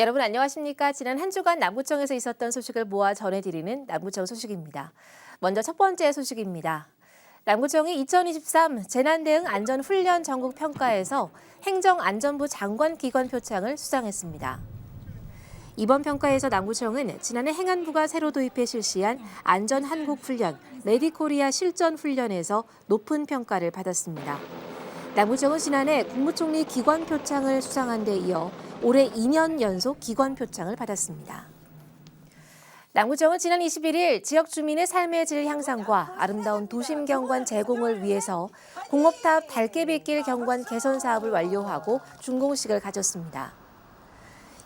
여러분 안녕하십니까? 지난 한 주간 남구청에서 있었던 소식을 모아 전해드리는 남구청 소식입니다. 먼저 첫 번째 소식입니다. 남구청이 2023 재난대응 안전훈련 전국평가에서 행정안전부 장관 기관 표창을 수상했습니다. 이번 평가에서 남구청은 지난해 행안부가 새로 도입해 실시한 안전한국훈련, 레디코리아 실전훈련에서 높은 평가를 받았습니다. 남구청은 지난해 국무총리 기관 표창을 수상한 데 이어 올해 2년 연속 기관 표창을 받았습니다. 남구청은 지난 21일 지역 주민의 삶의 질 향상과 아름다운 도심 경관 제공을 위해서 공업탑 달개빗길 경관 개선 사업을 완료하고 준공식을 가졌습니다.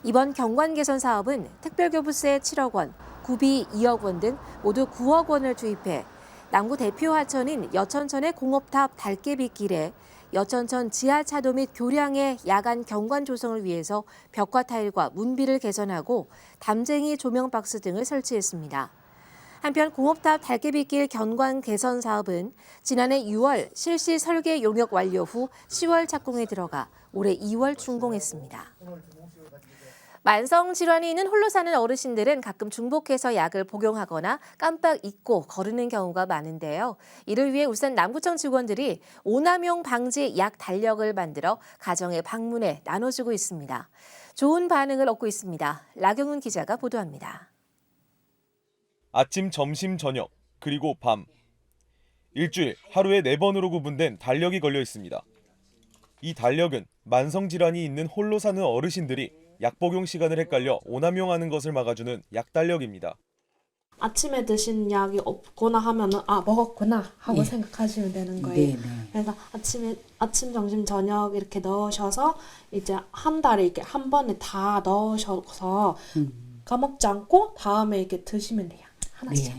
이번 경관 개선 사업은 특별교부세 7억 원, 구비 2억 원 등 모두 9억 원을 투입해 남구 대표 하천인 여천천의 공업탑 달개빗길에 여천천 지하차도 및 교량의 야간 경관 조성을 위해서 벽화 타일과 문비를 개선하고 담쟁이 조명 박스 등을 설치했습니다. 한편 공업탑 달개빗길 경관 개선 사업은 지난해 6월 실시 설계 용역 완료 후 10월 착공에 들어가 올해 2월 준공했습니다. 만성 질환이 있는 홀로 사는 어르신들은 가끔 중복해서 약을 복용하거나 깜빡 잊고 거르는 경우가 많은데요. 이를 위해 울산 남구청 직원들이 오남용 방지 약 달력을 만들어 가정에 방문해 나눠주고 있습니다. 좋은 반응을 얻고 있습니다. 라경훈 기자가 보도합니다. 아침, 점심, 저녁, 그리고 밤. 일주일 하루에 4번으로 구분된 달력이 걸려 있습니다. 이 달력은 만성질환이 있는 홀로 사는 어르신들이 약 복용 시간을 헷갈려 오남용하는 것을 막아주는 약 달력입니다. 아침에 드신 약이 없거나 하면은 먹었구나 하고 생각하시면 되는 거예요. 그래서 아침, 점심, 저녁 이렇게 넣으셔서 이제 한 달에 이렇게 한 번에 다 넣으셔서 까먹지 않고 다음에 이렇게 드시면 돼요. 하나씩.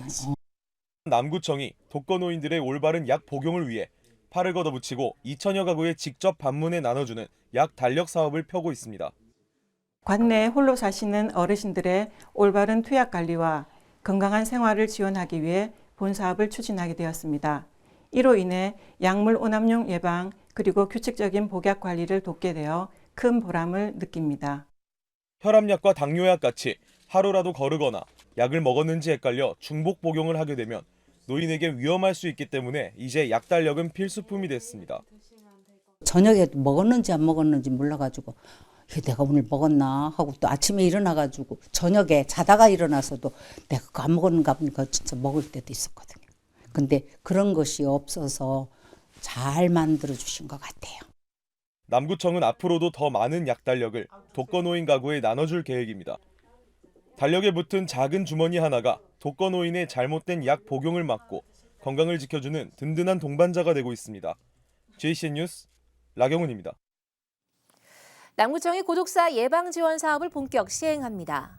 남구청이 독거노인들의 올바른 약 복용을 위해 팔을 걷어붙이고 2천여 가구에 직접 방문해 나눠주는 약 달력 사업을 펴고 있습니다. 관내에 홀로 사시는 어르신들의 올바른 투약 관리와 건강한 생활을 지원하기 위해 본 사업을 추진하게 되었습니다. 이로 인해 약물 오남용 예방 그리고 규칙적인 복약 관리를 돕게 되어 큰 보람을 느낍니다. 혈압약과 당뇨약 같이 하루라도 거르거나 약을 먹었는지 헷갈려 중복 복용을 하게 되면 노인에게 위험할 수 있기 때문에 이제 약 달력은 필수품이 됐습니다. 저녁에 먹었는지 안 먹었는지 몰라가지고 내가 오늘 먹었나 하고 또 아침에 일어나가지고 저녁에 자다가 일어나서도 내가 그거 안 먹었는가 보니까 진짜 먹을 때도 있었거든요. 근데 그런 것이 없어서 잘 만들어 주신 것 같아요. 남구청은 앞으로도 더 많은 약 달력을 독거노인 가구에 나눠줄 계획입니다. 달력에 붙은 작은 주머니 하나가 독거노인의 잘못된 약 복용을 막고 건강을 지켜주는 든든한 동반자가 되고 있습니다. JCN 뉴스 라경훈입니다. 남구청이 고독사 예방 지원 사업을 본격 시행합니다.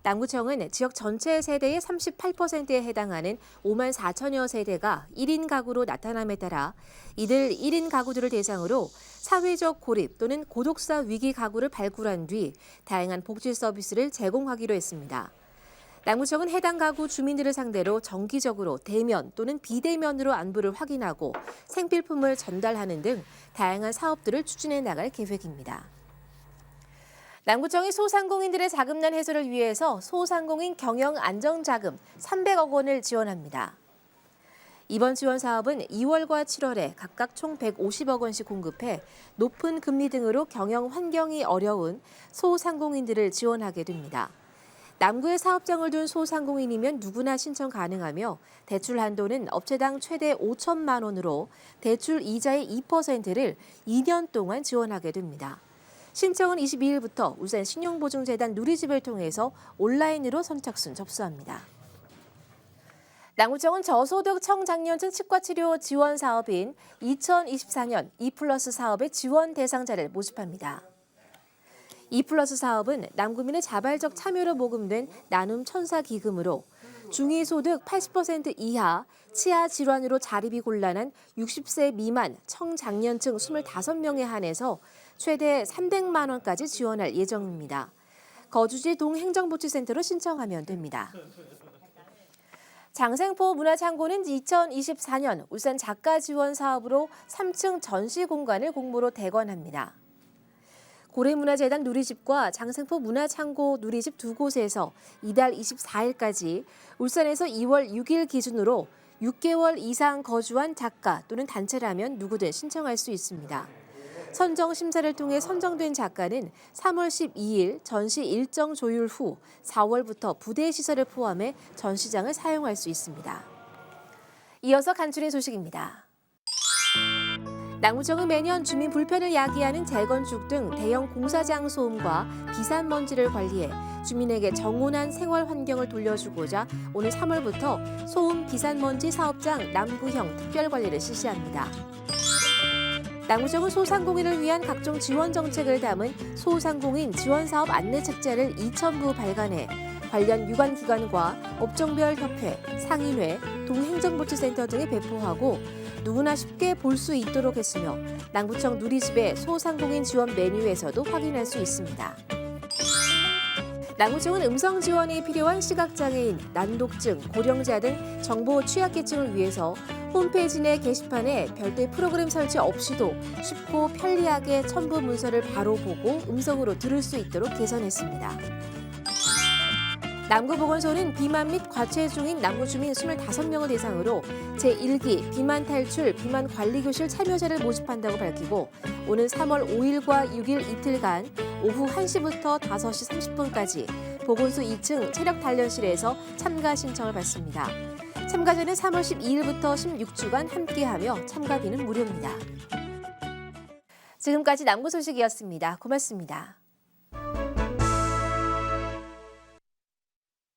남구청은 지역 전체 세대의 38%에 해당하는 5만 4천여 세대가 1인 가구로 나타남에 따라 이들 1인 가구들을 대상으로 사회적 고립 또는 고독사 위기 가구를 발굴한 뒤 다양한 복지 서비스를 제공하기로 했습니다. 남구청은 해당 가구 주민들을 상대로 정기적으로 대면 또는 비대면으로 안부를 확인하고 생필품을 전달하는 등 다양한 사업들을 추진해 나갈 계획입니다. 남구청이 소상공인들의 자금난 해소를 위해서 소상공인 경영 안정자금 300억 원을 지원합니다. 이번 지원 사업은 2월과 7월에 각각 총 150억 원씩 공급해 높은 금리 등으로 경영 환경이 어려운 소상공인들을 지원하게 됩니다. 남구에 사업장을 둔 소상공인이면 누구나 신청 가능하며 대출 한도는 업체당 최대 5천만 원으로 대출 이자의 2%를 2년 동안 지원하게 됩니다. 신청은 22일부터 울산 신용보증재단 누리집을 통해서 온라인으로 선착순 접수합니다. 남구청은 저소득 청장년층 치과치료 지원 사업인 2024년 2플러스 사업의 지원 대상자를 모집합니다. 2플러스 사업은 남구민의 자발적 참여로 모금된 나눔 천사 기금으로 중위소득 80% 이하, 치아 질환으로 자립이 곤란한 60세 미만 청장년층 25명에 한해서 최대 300만 원까지 지원할 예정입니다. 거주지 동행정복지센터로 신청하면 됩니다. 장생포 문화창고는 2024년 울산 작가 지원 사업으로 3층 전시 공간을 공모로 대관합니다. 고래문화재단 누리집과 장생포 문화창고 누리집 두 곳에서 이달 24일까지, 울산에서 2월 6일 기준으로 6개월 이상 거주한 작가 또는 단체라면 누구든 신청할 수 있습니다. 선정 심사를 통해 선정된 작가는 3월 12일 전시 일정 조율 후 4월부터 부대 시설을 포함해 전시장을 사용할 수 있습니다. 이어서 간추린 소식입니다. 남구청은 매년 주민 불편을 야기하는 재건축 등 대형 공사장 소음과 비산먼지를 관리해 주민에게 정온한 생활 환경을 돌려주고자 오늘 3월부터 소음 비산먼지 사업장 남구형 특별관리를 실시합니다. 남구청은 소상공인을 위한 각종 지원 정책을 담은 소상공인 지원사업 안내책자를 2,000부 발간해 관련 유관기관과 업종별 협회, 상인회, 동행정복지센터 등에 배포하고 누구나 쉽게 볼 수 있도록 했으며 남구청 누리집의 소상공인 지원 메뉴에서도 확인할 수 있습니다. 남구청은 음성 지원이 필요한 시각장애인, 난독증, 고령자 등 정보 취약계층을 위해서 홈페이지 내 게시판에 별도의 프로그램 설치 없이도 쉽고 편리하게 첨부 문서를 바로 보고 음성으로 들을 수 있도록 개선했습니다. 남구보건소는 비만 및 과체중인 남구 주민 25명을 대상으로 제1기 비만 탈출 비만 관리교실 참여자를 모집한다고 밝히고 오는 3월 5일과 6일 이틀간 오후 1시부터 5시 30분까지 보건소 2층 체력 단련실에서 참가 신청을 받습니다. 참가자는 3월 12일부터 16주간 함께하며 참가비는 무료입니다. 지금까지 남구 소식이었습니다. 고맙습니다.